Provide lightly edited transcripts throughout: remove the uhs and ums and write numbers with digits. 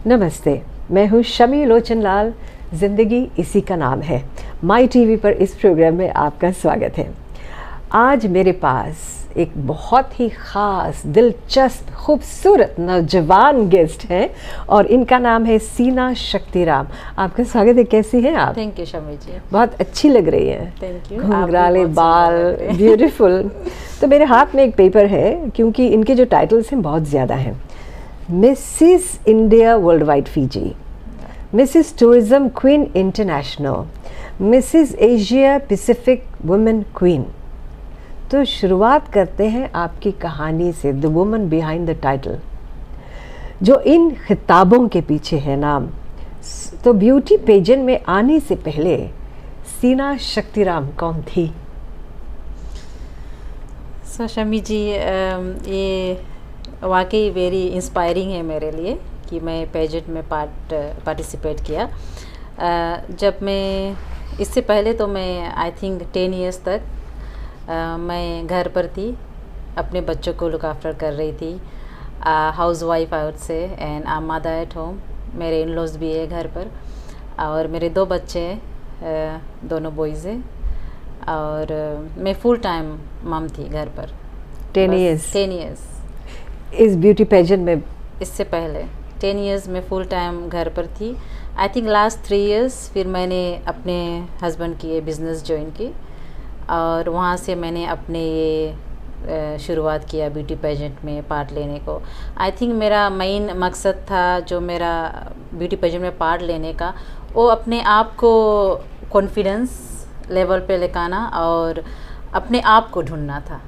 नमस्ते, मैं हूँ शमी लोचनलाल। ज़िंदगी इसी का नाम है। माई टीवी पर इस प्रोग्राम में आपका स्वागत है। आज मेरे पास एक बहुत ही ख़ास, दिलचस्प, खूबसूरत नौजवान गेस्ट हैं और इनका नाम है सीना शक्तिराम। आपका स्वागत है। कैसी हैं आप? थैंक यू शमी जी। बहुत अच्छी लग रही हैं। Thank you. घुंघराले बाल, ब्यूटीफुल। तो मेरे हाथ में एक पेपर है क्योंकि इनके जो टाइटल्स हैं बहुत ज़्यादा हैं। Mrs India world wide Fiji, Mrs tourism queen international, Mrs Asia Pacific women queen. तो शुरुआत करते हैं आपकी कहानी से, the woman behind the title, जो इन खिताबों के पीछे है नाम। तो ब्यूटी पेजेंट में आने से पहले सीना शक्तिराम कौन थी? सो शमी जी, ये वाकई वेरी इंस्पायरिंग है मेरे लिए कि मैं पेजेंट में पार्टिसिपेट किया। जब मैं इससे पहले तो मैं आई थिंक 10 इयर्स तक मैं घर पर थी, अपने बच्चों को लुक आफ्टर कर रही थी। House wife I would say, and I mother at home. मेरे इन लॉज भी है घर पर और मेरे 2 बच्चे हैं, दोनों बॉयज़ हैं। और मैं फुल टाइम मम थी घर पर। 10 इयर्स 10 इयर्स इस ब्यूटी पेजेंट में? इससे पहले 10 इयर्स में फुल टाइम घर पर थी। आई थिंक लास्ट 3 इयर्स फिर मैंने अपने हस्बैंड की ये बिज़नेस ज्वाइन की और वहाँ से मैंने अपने ये शुरुआत किया ब्यूटी पेजेंट में पार्ट लेने को। आई थिंक मेरा मेन मकसद था जो मेरा ब्यूटी पेजेंट में पार्ट लेने का, वो अपने आप को कॉन्फिडेंस लेवल पे लेकर और अपने आप को ढूंढना था।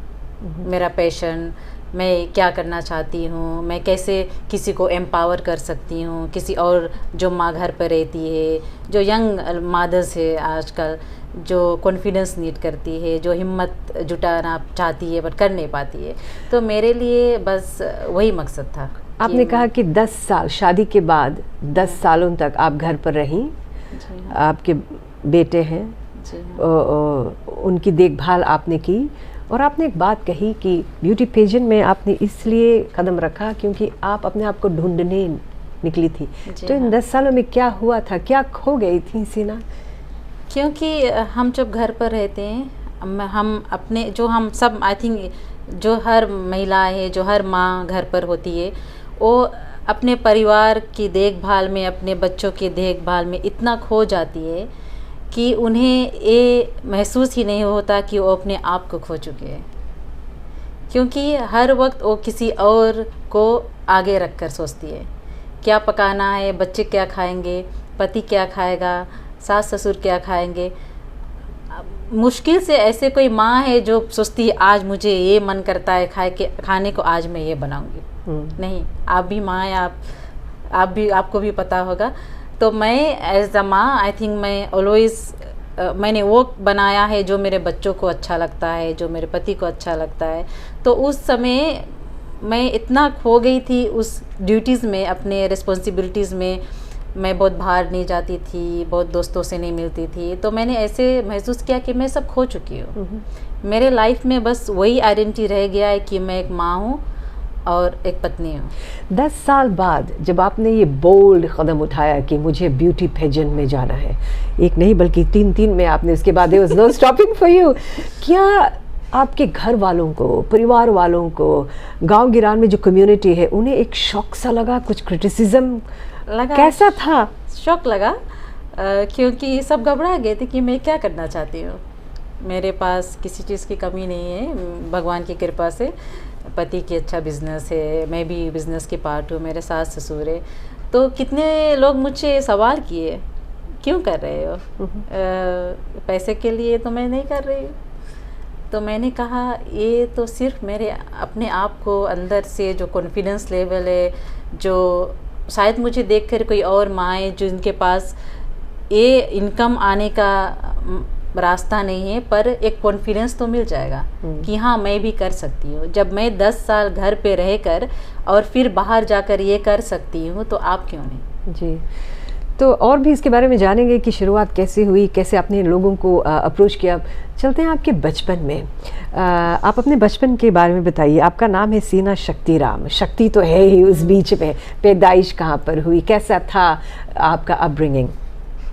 मेरा पैशन, मैं क्या करना चाहती हूँ, मैं कैसे किसी को एम्पावर कर सकती हूँ, किसी और जो माँ घर पर रहती है, जो यंग मदर्स है आजकल, जो कॉन्फिडेंस नीड करती है, जो हिम्मत जुटाना चाहती है बट कर नहीं पाती है। तो मेरे लिए बस वही मकसद था। आपने कहा कि 10 साल शादी के बाद 10 सालों तक आप घर पर रहीं। आपके बेटे हैं, उनकी देखभाल आपने की और आपने एक बात कही कि ब्यूटी पेजेंट में आपने इसलिए कदम रखा क्योंकि आप अपने आप को ढूंढने निकली थी। तो इन 10 सालों में क्या हुआ था, क्या खो गई थी सीना? क्योंकि हम जब घर पर रहते हैं, हम अपने जो हम सब आई थिंक जो हर महिला है, जो हर माँ घर पर होती है, वो अपने परिवार की देखभाल में, अपने बच्चों की देखभाल में इतना खो जाती है कि उन्हें ये महसूस ही नहीं होता कि वो अपने आप को खो चुके हैं। क्योंकि हर वक्त वो किसी और को आगे रख कर सोचती है, क्या पकाना है, बच्चे क्या खाएंगे, पति क्या खाएगा, सास ससुर क्या खाएंगे। मुश्किल से ऐसे कोई माँ है जो सोचती है आज मुझे ये मन करता है खाने को, आज मैं ये बनाऊंगी। नहीं, आप भी माँ है, आपको भी पता होगा। तो मैं एज अ माँ आई थिंक मैं ऑलवेज़ मैंने वो बनाया है जो मेरे बच्चों को अच्छा लगता है, जो मेरे पति को अच्छा लगता है। तो उस समय मैं इतना खो गई थी उस ड्यूटीज़ में, अपने रिस्पॉन्सिबिलिटीज़ में। मैं बहुत बाहर नहीं जाती थी, बहुत दोस्तों से नहीं मिलती थी। तो मैंने ऐसे महसूस किया कि मैं सब खो चुकी हूँ। मेरे लाइफ में बस वही आइडेंटिटी रह गया है कि मैं एक माँ हूँ और एक पत्नी हूँ। 10 साल बाद जब आपने ये बोल्ड कदम उठाया कि मुझे ब्यूटी पेजेंट में जाना है, एक नहीं बल्कि 3 में आपने, उसके बाद there was no stopping for you. क्या आपके घर वालों को, परिवार वालों को, गांव गिरान में जो कम्युनिटी है, उन्हें एक शौक सा लगा, कुछ क्रिटिसिज्म लगा? कैसा था? शौक लगा क्योंकि सब घबरा गए थे कि मैं क्या करना चाहती हूँ। मेरे पास किसी चीज़ की कमी नहीं है, भगवान की कृपा से। पति की अच्छा बिज़नेस है, मैं भी बिज़नेस की पार्ट हूँ, मेरे सास ससुर है। तो कितने लोग मुझसे सवाल किए, क्यों कर रहे हो? पैसे के लिए तो मैं नहीं कर रही हूँ। तो मैंने कहा ये तो सिर्फ मेरे अपने आप को अंदर से जो कॉन्फिडेंस लेवल है, जो शायद मुझे देखकर कोई और माएँ जिनके पास ये इनकम आने का रास्ता नहीं है, पर एक कॉन्फिडेंस तो मिल जाएगा कि हाँ मैं भी कर सकती हूँ। जब मैं 10 साल घर पे रहकर और फिर बाहर जाकर ये कर सकती हूँ, तो आप क्यों नहीं? जी। तो और भी इसके बारे में जानेंगे कि शुरुआत कैसे हुई, कैसे आपने लोगों को अप्रोच किया। चलते हैं आपके बचपन में। आप अपने बचपन के बारे में बताइए। आपका नाम है सीना शक्तिराम, शक्ति तो है ही उस बीच में। पैदाइश कहाँ पर हुई, कैसा था आपका अपब्रिंगिंग?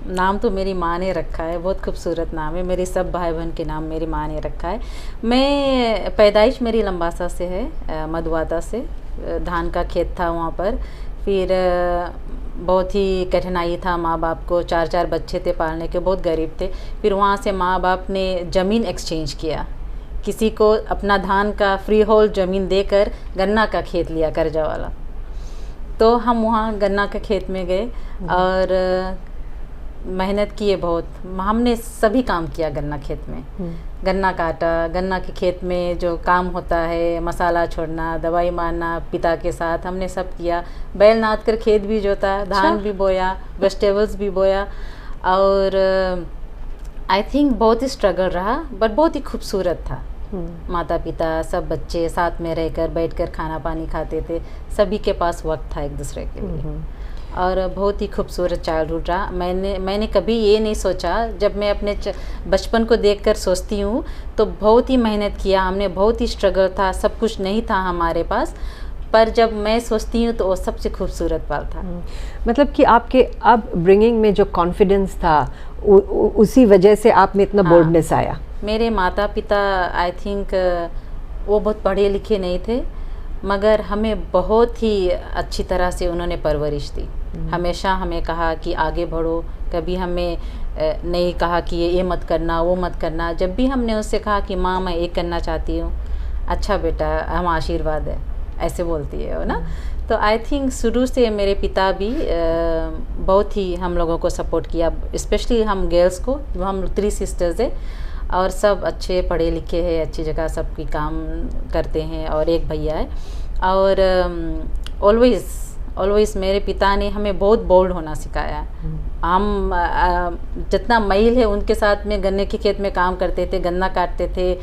नाम तो मेरी माँ ने रखा है, बहुत खूबसूरत नाम है। मेरे सब भाई बहन के नाम मेरी माँ ने रखा है। मैं पैदाइश मेरी लंबासा से है, मधुवाता से। धान का खेत था वहाँ पर। फिर बहुत ही कठिनाई था माँ बाप को, 4 बच्चे थे पालने के, बहुत गरीब थे। फिर वहाँ से माँ बाप ने ज़मीन एक्सचेंज किया, किसी को अपना धान का फ्री होल्ड ज़मीन देकर गन्ना का खेत लिया कर्जा वाला। तो हम वहाँ गन्ना के खेत में गए और मेहनत किए बहुत। हमने सभी काम किया गन्ना खेत में। गन्ना काटा, गन्ना के खेत में जो काम होता है, मसाला छोड़ना, दवाई मारना, पिता के साथ हमने सब किया। बैल नाद कर खेत भी जोता, धान भी बोया, वेजिटेबल्स भी बोया। और आई थिंक बहुत ही स्ट्रगल रहा, बट बहुत ही खूबसूरत था। माता पिता सब बच्चे साथ में रहकर बैठकर खाना पानी खाते थे, सभी के पास वक्त था एक दूसरे के लिए। और बहुत ही खूबसूरत चाइल्डहुड रहा। मैंने कभी ये नहीं सोचा, जब मैं अपने बचपन को देखकर सोचती हूँ तो बहुत ही मेहनत किया हमने, बहुत ही स्ट्रगल था, सब कुछ नहीं था हमारे पास, पर जब मैं सोचती हूँ तो वो सबसे खूबसूरत पल था। मतलब कि आपके अपब्रिंगिंग में जो कॉन्फिडेंस था उसी वजह से आप में इतना बोल्डनेस आया। मेरे माता पिता आई थिंक वो बहुत पढ़े लिखे नहीं थे, मगर हमें बहुत ही अच्छी तरह से उन्होंने परवरिश दी। हमेशा हमें कहा कि आगे बढ़ो, कभी हमें नहीं कहा कि ये मत करना वो मत करना। जब भी हमने उससे कहा कि माँ मैं ये करना चाहती हूँ, अच्छा बेटा हम आशीर्वाद है, ऐसे बोलती है वो ना। तो आई थिंक शुरू से मेरे पिता भी बहुत ही हम लोगों को सपोर्ट किया, स्पेशली हम गर्ल्स को। हम 3 सिस्टर्स है और सब अच्छे पढ़े लिखे हैं, अच्छी जगह सबकी काम करते हैं, और एक भैया है। और ऑलवेज़ मेरे पिता ने हमें बहुत बोल्ड होना सिखाया। हम जितना मैल है उनके साथ में गन्ने के खेत में काम करते थे, गन्ना काटते थे,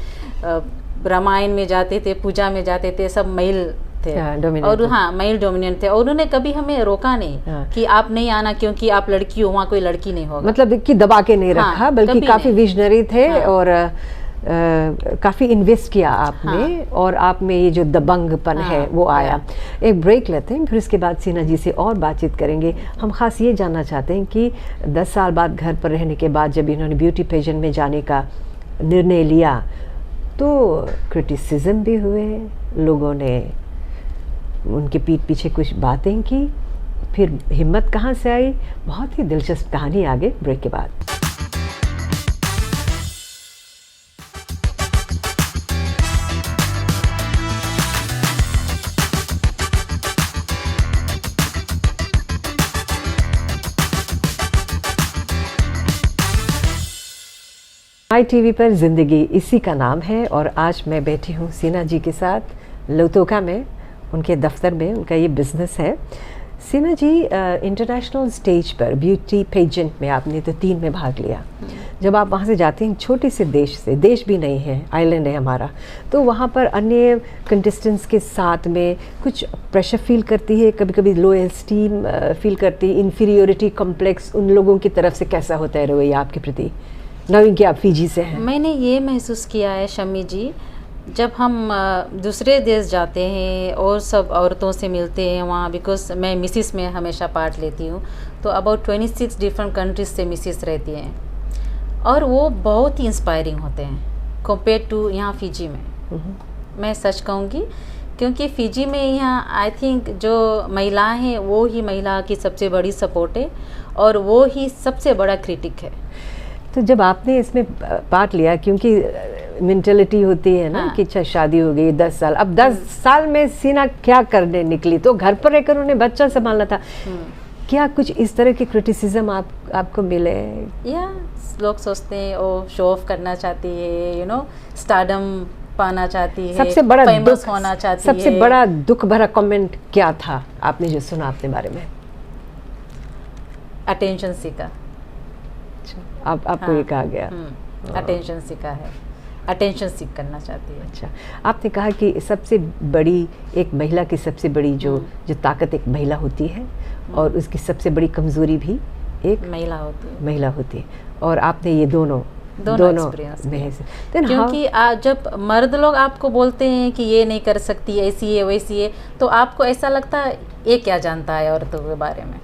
रामायण में जाते थे, पूजा में जाते थे, सब मैल थे। और हाँ, मेल डोमिनेंट थे। और उन्होंने कभी हमें रोका नहीं कि आप नहीं आना क्योंकि आप लड़की हो, वहाँ कोई लड़की नहीं होगा। मतलब कि दबा के नहीं रखा, बल्कि काफी विजनरी थे। और काफ़ी इन्वेस्ट किया आपने। और आप में ये जो दबंगपन है वो आया। एक ब्रेक लेते हैं, फिर इसके बाद सीना जी से और बातचीत करेंगे। हम खास ये जानना चाहते हैं कि 10 साल बाद घर पर रहने के बाद जब इन्होंने ब्यूटी पेजेंट में जाने का निर्णय लिया तो क्रिटिसिज्म भी हुए, लोगों ने उनके पीठ पीछे कुछ बातें की, फिर हिम्मत कहाँ से आई? बहुत ही दिलचस्प कहानी आगे ब्रेक के बाद। ITV पर ज़िंदगी इसी का नाम है। और आज मैं बैठी हूँ सीना जी के साथ लोतोका में, उनके दफ्तर में। उनका ये बिज़नेस है। सीना जी, इंटरनेशनल स्टेज पर ब्यूटी पेजेंट में आपने तो 3 में भाग लिया। जब आप वहाँ से जाते हैं छोटे से देश से, देश भी नहीं है, आइलैंड है हमारा, तो वहाँ पर अन्य कंटेस्टेंट्स के साथ में कुछ प्रेशर फील करती है, कभी कभी लो एस्टीम फील करती है, इन्फीरियोरिटी कॉम्प्लेक्स उन लोगों की तरफ से कैसा होता है रवैया आपके प्रति, नवीन कि आप फिजी से हैं? मैंने ये महसूस किया है शमी जी, जब हम दूसरे देश जाते हैं और सब औरतों से मिलते हैं वहाँ, बिकॉज मैं मिसिस में हमेशा पार्ट लेती हूँ, तो अबाउट 26 डिफरेंट कंट्रीज से मिसिस रहती हैं और वो बहुत ही इंस्पायरिंग होते हैं कंपेयर टू यहाँ फिजी में। मैं सच कहूँगी, क्योंकि फिजी में यहाँ आई थिंक जो महिलाएं हैं वो ही महिला की सबसे बड़ी सपोर्ट है और वो ही सबसे बड़ा क्रिटिक है। तो जब आपने इसमें पार्ट लिया, क्योंकि मेंटलिटी होती है ना कि अच्छा शादी हो गई 10 साल, अब 10 साल में सीना क्या करने निकली, तो घर पर रहकर उन्हें बच्चा संभालना था। क्या कुछ इस तरह के क्रिटिसिज्म आपको मिले? या लोग सोचते हैं वो शो ऑफ करना चाहती है, यू नो, स्टारडम पाना चाहती है, सबसे बड़ा फेमस होना चाहती है। सबसे बड़ा दुख भरा कमेंट क्या था आपने जो सुना अपने बारे में? अटेंशन सीखा। आपको ये कहा गया? अटेंशन सीखा है, अटेंशन सीख करना चाहती है। अच्छा, आपने कहा कि सबसे बड़ी एक महिला की सबसे बड़ी जो ताकत एक महिला होती है और उसकी सबसे बड़ी कमज़ोरी भी एक महिला होती है, और आपने ये दोनों एक्सपीरियंस में से। क्योंकि जब मर्द लोग आपको बोलते हैं कि ये नहीं कर सकती, ऐसी है वैसी है, तो आपको ऐसा लगता है ये क्या जानता है औरतों के बारे में।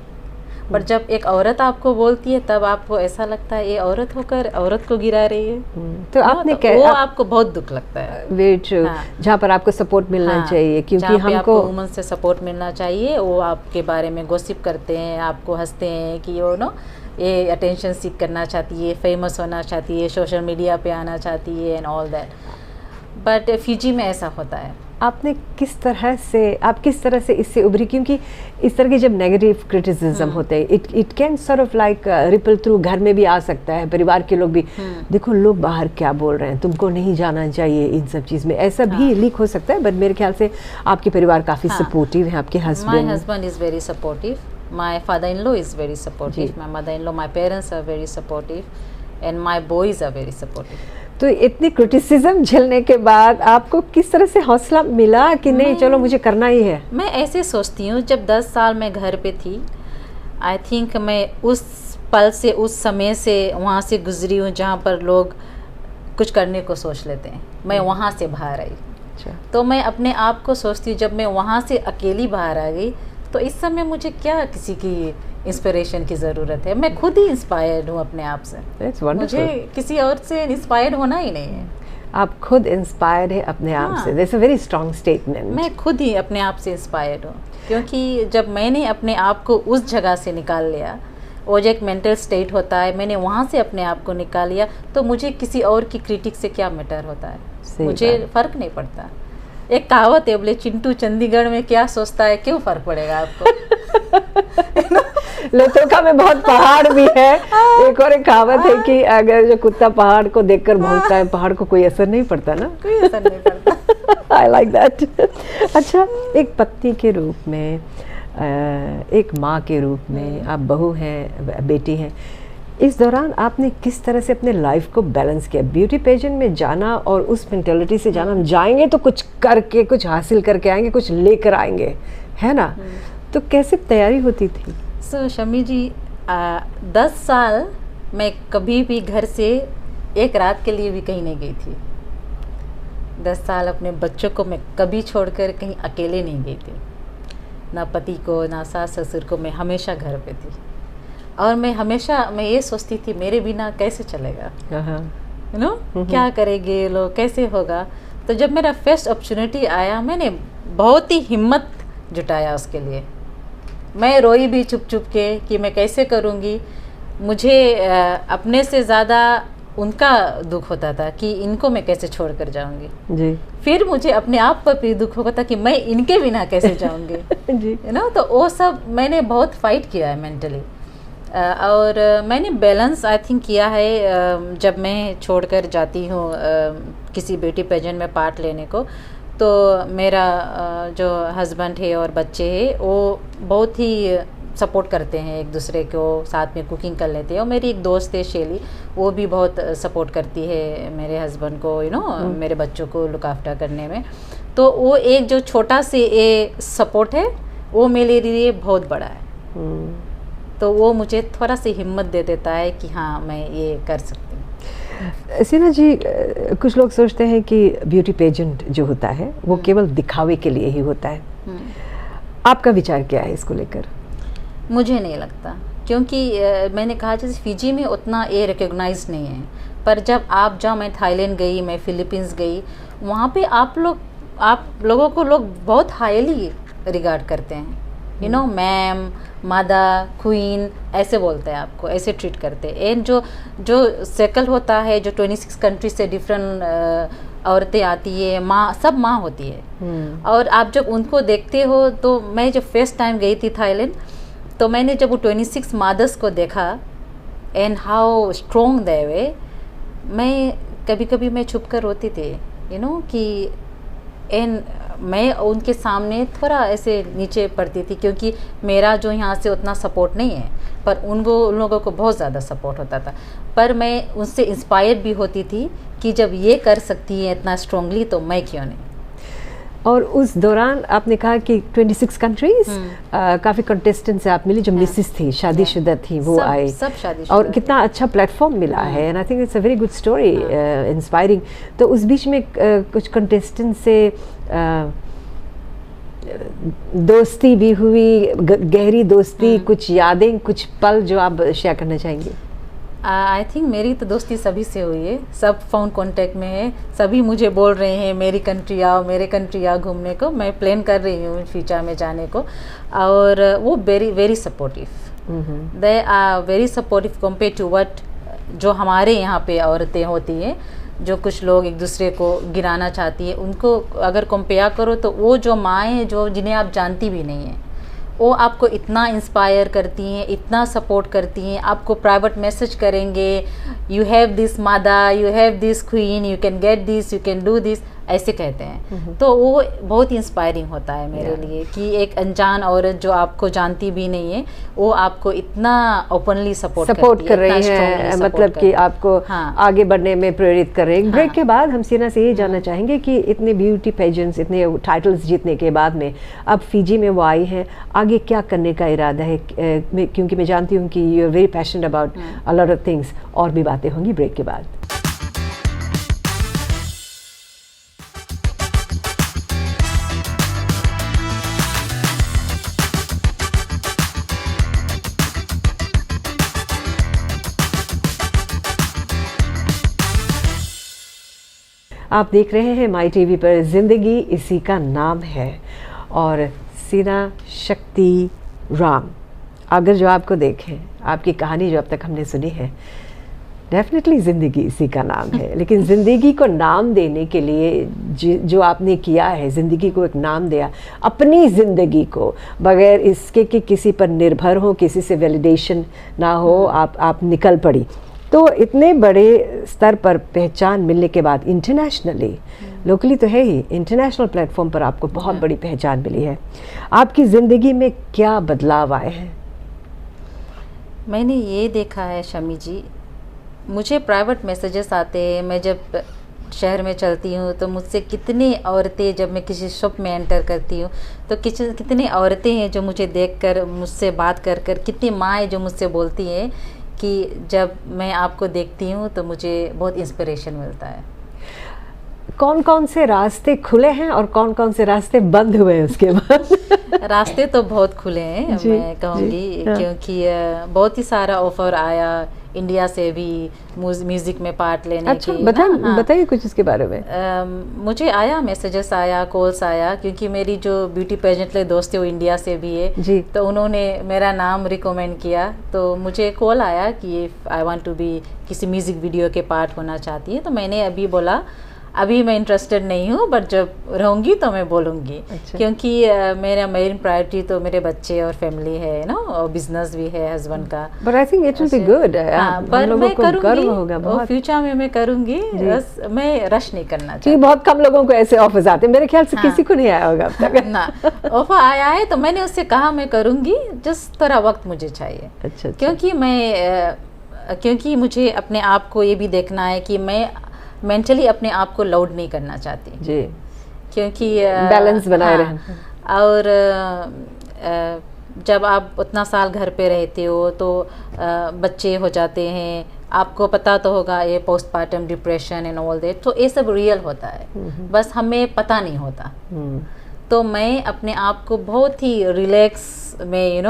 पर जब एक औरत आपको बोलती है तब आपको ऐसा लगता है ये औरत होकर औरत को गिरा रही है। तो आपने तो वो आपको बहुत दुख लगता है। Very true. जहाँ पर आपको सपोर्ट मिलना चाहिए, क्योंकि हमको वुमन से सपोर्ट मिलना चाहिए, वो आपके बारे में गॉसिप करते हैं, आपको हंसते हैं कि ये अटेंशन सीख करना चाहती है, फेमस होना चाहती है, सोशल मीडिया पे आना चाहती है and all that. But Fiji में ऐसा होता है। आप किस तरह से इससे उभरी? क्योंकि इस तरह के जब नेगेटिव क्रिटिसिज्म होते हैं, it can sort of like ripple through, घर में भी आ सकता है, परिवार के लोग भी देखो लोग बाहर क्या बोल रहे हैं, तुमको नहीं जाना चाहिए इन सब चीज़ में, ऐसा भी लीक हो सकता है। बट मेरे ख्याल से आपके परिवार काफ़ी सपोर्टिव है, आपके husband. My husband is very supportive, my father-in-law is very supportive, my mother-in-law, my parents are very supportive and my boys are very supportive. तो इतनी क्रिटिसिज्म झेलने के बाद आपको किस तरह से हौसला मिला कि नहीं चलो मुझे करना ही है? मैं ऐसे सोचती हूँ, जब 10 साल मैं घर पे थी, आई थिंक मैं उस पल से, उस समय से वहाँ से गुजरी हूँ जहाँ पर लोग कुछ करने को सोच लेते हैं। मैं वहाँ से बाहर आई। तो मैं अपने आप को सोचती हूँ, जब मैं वहाँ से अकेली बाहर आ गई तो इस समय मुझे क्या किसी की इंस्पिरेशन की ज़रूरत है। मैं खुद ही इंस्पायर्ड हूँ अपने आप से। मुझे किसी और से इंस्पायर्ड होना ही नहीं है। आप खुद इंस्पायर्ड है अपने आप से। That's a very strong statement. मैं खुद ही अपने आप से इंस्पायर्ड हूँ, क्योंकि जब मैंने अपने आप को उस जगह से निकाल लिया, वो जो एक मेंटल स्टेट होता है, मैंने वहाँ से अपने आप को निकाल लिया, तो मुझे किसी और की क्रिटिक से क्या मैटर होता है, मुझे फ़र्क नहीं पड़ता। एक कहावत है, बोले चिंटू चंडीगढ़ में क्या सोचता है, क्यों फ़र्क पड़ेगा आपको। लेतोका में बहुत पहाड़ भी है। एक और एक कहावत है कि अगर जो कुत्ता पहाड़ को देखकर भौंकता है, पहाड़ को कोई असर नहीं पड़ता ना। कोई असर नहीं पड़ता। I like that. अच्छा, एक पत्नी के रूप में, एक माँ के रूप में, आप बहू हैं, बेटी हैं, इस दौरान आपने किस तरह से अपने लाइफ को बैलेंस किया? ब्यूटी पेजेंट में जाना और उस मेंटालिटी से जाना, हम जाएंगे तो कुछ करके, कुछ हासिल करके आएंगे, कुछ लेकर आएंगे, है ना? तो कैसे तैयारी होती थी? शमी जी, 10 साल मैं कभी भी घर से एक रात के लिए भी कहीं नहीं गई थी। 10 साल अपने बच्चों को मैं कभी छोड़कर कहीं अकेले नहीं गई थी, ना पति को, ना सास ससुर को। मैं हमेशा घर पे थी, और मैं ये सोचती थी मेरे बिना कैसे चलेगा, क्या करेंगे लोग, कैसे होगा। तो जब मेरा फर्स्ट अपॉर्चुनिटी आया, मैंने बहुत ही हिम्मत जुटाया उसके लिए। मैं रोई भी चुप चुप के कि मैं कैसे करूँगी। मुझे अपने से ज़्यादा उनका दुख होता था कि इनको मैं कैसे छोड़ कर जाऊँगी जी। फिर मुझे अपने आप पर भी दुख होता था कि मैं इनके बिना कैसे जाऊँगी जी। तो वो सब मैंने बहुत फाइट किया है मेंटली, और मैंने बैलेंस आई थिंक किया है। जब मैं छोड़कर जाती हूँ किसी ब्यूटी पेजेंट में पार्ट लेने को, तो मेरा जो हस्बैंड है और बच्चे हैं, वो बहुत ही सपोर्ट करते हैं एक दूसरे को, साथ में कुकिंग कर लेते हैं। और मेरी एक दोस्त है शैली, वो भी बहुत सपोर्ट करती है मेरे हस्बैंड को, मेरे बच्चों को लुक आफ्टर करने में। तो वो एक जो छोटा से ये सपोर्ट है, वो मेरे लिए बहुत बड़ा है। तो वो मुझे थोड़ा सी हिम्मत दे देता है कि हाँ, मैं ये कर सकती हूँ। सीना जी, कुछ लोग सोचते हैं कि ब्यूटी पेजेंट जो होता है वो केवल दिखावे के लिए ही होता है। आपका विचार क्या है इसको लेकर? मुझे नहीं लगता, क्योंकि मैंने कहा जैसे फिजी में उतना ये रिकॉग्नाइज नहीं है, पर जब आप जाओ, मैं थाईलैंड गई, मैं फिलीपींस गई, वहाँ पे आप लोगों को लोग बहुत हाईली रिगार्ड करते हैं। मैम, मादा, क्वीन ऐसे बोलते हैं आपको, ऐसे ट्रीट करते हैं। एंड जो सर्कल होता है, जो 26 कंट्री से डिफरेंट औरतें आती है, माँ, सब माँ होती है। और आप जब उनको देखते हो, तो मैं जब फर्स्ट टाइम गई थी थाईलैंड, तो मैंने जब वो 26 मदर्स को देखा एंड हाउ स्ट्रॉन्ग दे वे, मैं कभी कभी मैं छुप कर रोती थी, कि एंड मैं उनके सामने थोड़ा ऐसे नीचे पड़ती थी, क्योंकि मेरा जो यहाँ से उतना सपोर्ट नहीं है, पर उन लोगों को बहुत ज़्यादा सपोर्ट होता था। पर मैं उनसे इंस्पायर भी होती थी कि जब ये कर सकती है इतना स्ट्रांगली, तो मैं क्यों नहीं। और उस दौरान आपने कहा कि 26 कंट्रीज काफ़ी कंटेस्टेंट्स आप मिली जो मिसेस थी, शादीशुदा थी, वो आए, सब शादीशुदा और कितना अच्छा प्लेटफॉर्म मिला है। And I think it's a very good story, inspiring. तो उस बीच में कुछ कंटेस्टेंट से दोस्ती भी हुई, गहरी दोस्ती, कुछ यादें, कुछ पल जो आप शेयर करना चाहेंगे? आई थिंक मेरी तो दोस्ती सभी से हुई है, सब फ़ोन कांटेक्ट में है, सभी मुझे बोल रहे हैं मेरी कंट्री आओ, मेरे कंट्री आओ घूमने को। मैं प्लान कर रही हूँ फ्यूचर में जाने को, और वो very very supportive, they are very supportive compare to what जो हमारे यहाँ पे औरतें होती हैं, जो कुछ लोग एक दूसरे को गिराना चाहती है। उनको अगर कंपेयर करो तो वो जो माएँ हैं जो जिन्हें आप जानती भी नहीं हैं, वो आपको इतना इंस्पायर करती हैं, इतना सपोर्ट करती हैं, आपको प्राइवेट मैसेज करेंगे, you have this mother, you have this queen, you can get this, you can do this, ऐसे कहते हैं। तो वो बहुत इंस्पायरिंग होता है मेरे लिए कि एक अनजान औरत जो आपको जानती भी नहीं है, वो आपको इतना ओपनली सपोर्ट कर रही है, मतलब कि आपको आगे बढ़ने में प्रेरित कर रही है। ब्रेक के बाद हम सीना से ये जानना चाहेंगे कि इतने ब्यूटी पेजेंट्स, इतने टाइटल्स जीतने के बाद में अब फिजी में वो आई हैं, आगे क्या करने का इरादा है? क्योंकि मैं जानती हूँ कि you are very passionate about a lot of things. और भी बातें होंगी ब्रेक के बाद। आप देख रहे हैं माई टीवी पर ज़िंदगी इसी का नाम है, और सीना शक्ति राम अगर जो आपको देखें, आपकी कहानी जो अब तक हमने सुनी है, डेफिनेटली ज़िंदगी इसी का नाम है। लेकिन ज़िंदगी को नाम देने के लिए जो आपने किया है, ज़िंदगी को एक नाम दिया, अपनी ज़िंदगी को बगैर इसके कि किसी पर निर्भर हो, किसी से वैलिडेशन ना हो, आप निकल पड़ी। तो इतने बड़े स्तर पर पहचान मिलने के बाद इंटरनेशनली, लोकली तो है ही, इंटरनेशनल प्लेटफॉर्म पर आपको बहुत बड़ी पहचान मिली है। आपकी ज़िंदगी में क्या बदलाव आए हैं? मैंने ये देखा है शमी जी, मुझे प्राइवेट मैसेजेस आते हैं, मैं जब शहर में चलती हूँ तो मुझसे कितनी औरतें, जब मैं किसी शॉप में एंटर करती हूँ तो कितनी औरतें हैं जो मुझे देखकर, मुझसे बात कर कर, कितनी माएँ जो मुझसे बोलती हैं कि जब मैं आपको देखती हूँ तो मुझे बहुत इंस्पिरेशन मिलता है। कौन कौन से रास्ते खुले हैं और कौन कौन से रास्ते बंद हुए हैं उसके बाद? रास्ते तो बहुत खुले हैं मैं कहूँगी, क्योंकि बहुत ही सारा ऑफ़र आया इंडिया से भी म्यूज़िक में पार्ट लेने अच्छा, की। बताइए कुछ इसके बारे में। मुझे आया, मैसेजेस आया, कॉल्स आया, क्योंकि मेरी जो ब्यूटी पेजेंट ले दोस्त है वो इंडिया से भी है जी। तो उन्होंने मेरा नाम रिकमेंड किया, तो मुझे कॉल आया कि आई वांट टू बी किसी म्यूज़िक वीडियो के पार्ट होना चाहती है। तो मैंने अभी बोला अभी मैं इंटरेस्टेड नहीं हूँ, बट जब रहूँगी तो मैं बोलूँगी। अच्छा। क्योंकि मेरा मेन प्रायोरिटी तो मेरे बच्चे और फैमिली है ना, और बिजनेस भी है हस्बैंड का। But I think it will be good. पर मैं करूँगी, फ्यूचर में मैं करूँगी, बस मैं रश नहीं करना चाहती। बहुत कम लोगों को ऐसे ऑफर्स आते हैं, मेरे ख्याल से किसी को नहीं आया होगा अब तक ना ऑफर आया है, तो मैंने उससे कहा मैं करूँगी, जिस तरह वक्त मुझे चाहिए। अच्छा। क्योंकि मुझे अपने आप को ये भी देखना है कि मैं मेंटली अपने आप को लोड नहीं करना चाहती जी, क्योंकि बैलेंस बनाए रहें। और जब आप उतना साल घर पे रहते हो तो बच्चे हो जाते हैं, आपको पता तो होगा ये postpartum depression and all that, तो ये सब रियल होता है, बस हमें पता नहीं होता। तो मैं अपने आप को बहुत ही रिलैक्स में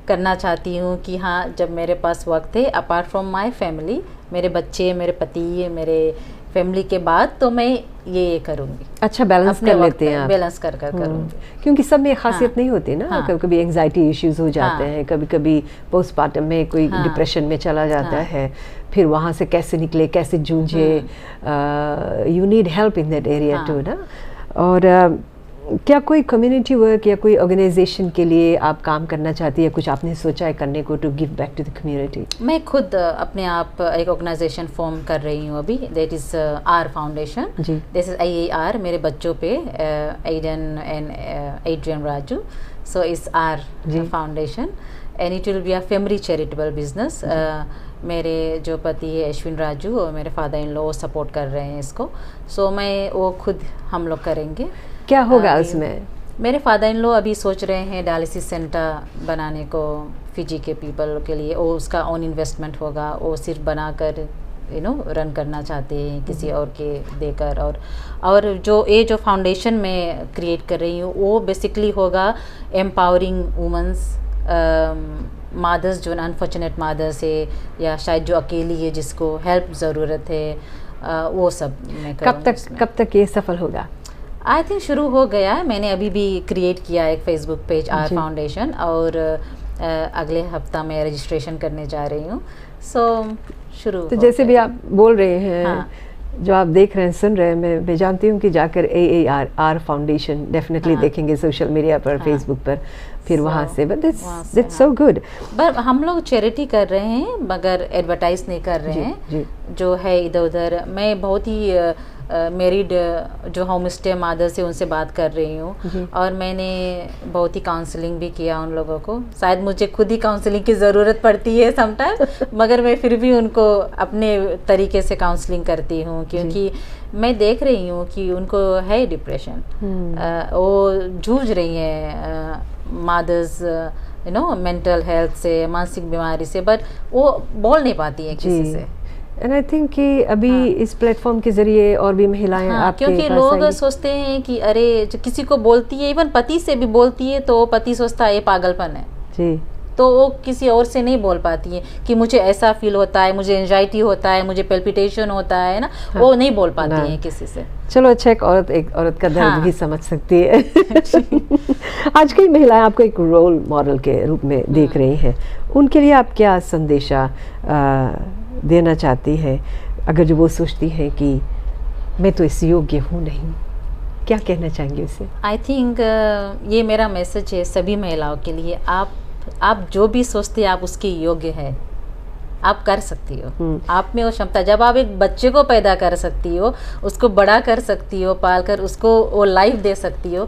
करना चाहती हूँ कि हाँ, जब मेरे पास वक्त है, अपार्ट फ्रॉम माय फैमिली, मेरे बच्चे, मेरे पति, मेरे फैमिली के बाद, तो मैं ये करूँगी। अच्छा, बैलेंस कर लेते हैं आप? बैलेंस कर करूँगी, क्योंकि सब में खासियत नहीं होती ना। कभी कभी एंजाइटी इश्यूज हो जाते हैं, कभी कभी पोस्टपार्टम में कोई डिप्रेशन में चला जाता है, फिर वहाँ से कैसे निकले, कैसे जूझे, you need help in that area too ना। और क्या कोई कम्युनिटी वर्क या कोई ऑर्गेनाइजेशन के लिए आप काम करना चाहती है? कुछ आपने सोचा है करने को to give back to the community? मैं खुद अपने आप एक ऑर्गेनाइजेशन फॉर्म कर रही हूँ अभी, that is our foundation. This is IAR, मेरे बच्चों पे Aidan and Adrian Raju, so it's our foundation and it will be a family charitable business. मेरे जो पति है अश्विन राजू और मेरे फादर इन लॉ सपोर्ट कर रहे हैं इसको, सो मैं वो खुद हम लोग करेंगे। क्या होगा उसमें? मेरे फादर इन लॉ अभी सोच रहे हैं डायलिसिस सेंटर बनाने को फिजी के पीपल के लिए। वो उसका ओन इन्वेस्टमेंट होगा, वो सिर्फ बनाकर रन करना चाहते हैं किसी और के देकर। और जो फाउंडेशन मैं क्रिएट कर रही हूँ वो बेसिकली होगा एम्पावरिंग वुमेंस, मदर्स जो अनफॉर्चुनेट मदर्स है या शायद जो अकेली है जिसको हेल्प ज़रूरत है, वो सब मैं कब तक ये सफल होगा? आई थिंक शुरू हो गया है। मैंने अभी भी क्रिएट किया एक फेसबुक पेज आर फाउंडेशन, और अगले हफ्ता मैं रजिस्ट्रेशन करने जा रही हूँ। सो शुरू तो जैसे भी आप बोल रहे हैं, जो आप देख रहे हैं, सुन रहे हैं, मैं जानती हूँ कि जाकर AAR फाउंडेशन डेफिनेटली देखेंगे सोशल मीडिया पर, फेसबुक पर, फिर वहाँ से। But that's so good. पर हम लोग चैरिटी कर रहे हैं मगर एडवर्टाइज नहीं कर रहे हैं जो है इधर उधर। मैं बहुत ही मेरिड जो होम स्टे मदर से उनसे बात कर रही हूँ, और मैंने बहुत ही काउंसलिंग भी किया उन लोगों को। शायद मुझे खुद ही काउंसलिंग की ज़रूरत पड़ती है समटाइम, मगर मैं फिर भी उनको अपने तरीके से काउंसलिंग करती हूँ, क्योंकि मैं देख रही हूँ कि उनको है डिप्रेशन, वो जूझ रही हैं मदर्स मेंटल हेल्थ से, मानसिक बीमारी से, बट वो बोल नहीं पाती है किसी से। एंड आई थिंक कि अभी इस प्लेटफॉर्म के जरिए और भी महिलाएं आपके क्योंकि लोग सोचते हैं कि अरे जो किसी को बोलती है, इवन पति से भी बोलती है, तो पति सोचता है ये पागलपन है जी, तो वो किसी और से नहीं बोल पाती है कि मुझे ऐसा फील होता है, मुझे एंजाइटी होता है, मुझे पेल्पिटेशन होता है ना, वो नहीं बोल पाती है किसी से। चलो अच्छा, एक औरत का दर्द भी समझ सकती है। आज कई महिलाएं आपको एक रोल मॉडल के रूप में देख रही हैं, उनके लिए आप क्या संदेशा देना चाहती है? अगर जो वो सोचती है कि मैं तो इस योग्य हूँ नहीं, क्या कहना चाहेंगे उसे? आई थिंक ये मेरा मैसेज है सभी महिलाओं के लिए। आप जो भी सोचते हैं आप उसके योग्य है, आप कर सकती हो। आप में वो क्षमता, जब आप एक बच्चे को पैदा कर सकती हो, उसको बड़ा कर सकती हो, पाल कर उसको वो लाइफ दे सकती हो,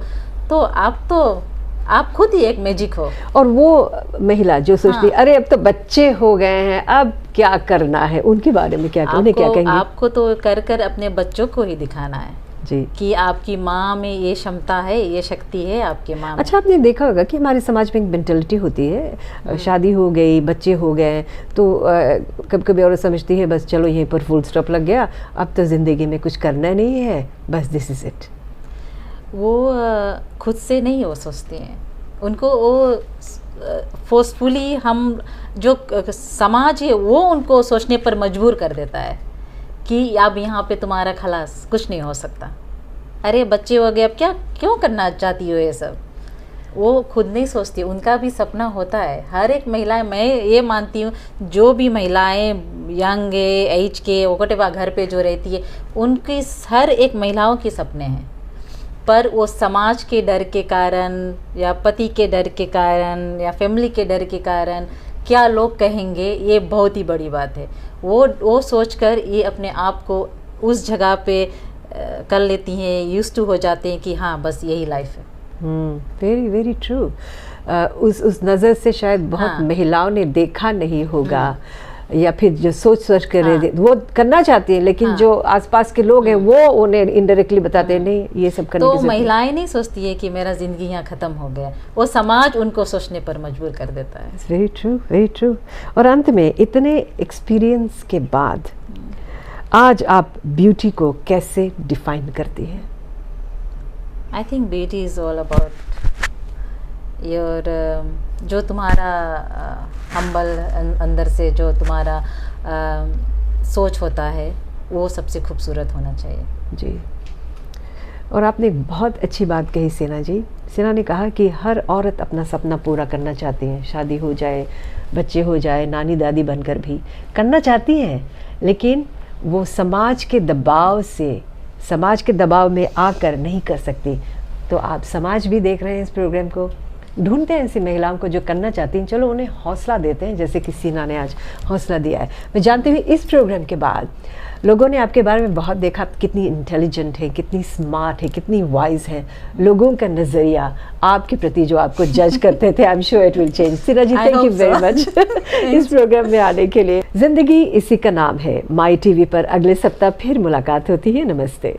तो आप खुद ही एक मैजिक हो। और वो महिला जो सोचती है अरे अब तो बच्चे हो गए हैं, अब क्या करना है, उनके बारे में क्या कहेंगे? आपको तो कर अपने बच्चों को ही दिखाना है जी कि आपकी माँ में ये क्षमता है, ये शक्ति है आपकी माँ में। अच्छा, आपने देखा होगा कि हमारे समाज में एक मेंटालिटी होती है, शादी हो गई, बच्चे हो गए, तो कभी कभी औरत समझती है बस चलो यहीं पर फुल स्टॉप लग गया, अब तो ज़िंदगी में कुछ करना नहीं है, बस दिस इज़ इट। वो खुद से नहीं वो सोचते हैं, उनको वो फोर्सफुली हम जो समाज है वो उनको सोचने पर मजबूर कर देता है कि अब यहाँ पे तुम्हारा खलास, कुछ नहीं हो सकता, अरे बच्चे हो गए अब क्या क्यों करना चाहती हो ये सब। वो खुद नहीं सोचती, उनका भी सपना होता है। हर एक महिला, मैं ये मानती हूँ जो भी महिलाएं यंग एज के वोकटेवा घर पे जो रहती है, उनकी हर एक महिलाओं के सपने हैं, पर वो समाज के डर के कारण या पति के डर के कारण या फैमिली के डर के कारण क्या लोग कहेंगे, ये बहुत ही बड़ी बात है। वो सोचकर ये अपने आप को उस जगह पे कर लेती हैं, यूज्ड टू हो जाते हैं कि हाँ बस यही लाइफ है। Very very true. उस नज़र से शायद बहुत महिलाओं ने देखा नहीं होगा, या फिर जो सोच कर रहे वो करना चाहती है, लेकिन जो आसपास के लोग हैं वो उन्हें इनडायरेक्टली बताते हैं नहीं ये सब करने तो महिलाएं नहीं सोचती है कि मेरा जिंदगी यहाँ खत्म हो गया, वो समाज उनको सोचने पर मजबूर कर देता है। Very true, very true. और अंत में इतने एक्सपीरियंस के बाद आज आप ब्यूटी को कैसे डिफाइन करती हैं? I think beauty is all about your जो तुम्हारा हम्बल अंदर से जो तुम्हारा सोच होता है वो सबसे खूबसूरत होना चाहिए जी। और आपने एक बहुत अच्छी बात कही सेना जी। सेना ने कहा कि हर औरत अपना सपना पूरा करना चाहती है, शादी हो जाए, बच्चे हो जाए, नानी दादी बनकर भी करना चाहती हैं, लेकिन वो समाज के दबाव में आकर नहीं कर सकती। तो आप समाज भी देख रहे हैं इस प्रोग्राम को, ढूंढते हैं ऐसी महिलाओं को जो करना चाहती हैं, चलो उन्हें हौसला देते हैं, जैसे कि सीना ने आज हौसला दिया है। मैं जानती हूँ इस प्रोग्राम के बाद लोगों ने आपके बारे में बहुत देखा, कितनी इंटेलिजेंट है, कितनी स्मार्ट है, कितनी वाइज है। लोगों का नज़रिया आपके प्रति जो आपको जज करते थे, I am sure it will change. सीना जी, थैंक यू वेरी मच इस प्रोग्राम में आने के लिए। जिंदगी इसी का नाम है माई टीवी पर अगले सप्ताह फिर मुलाकात होती है। नमस्ते।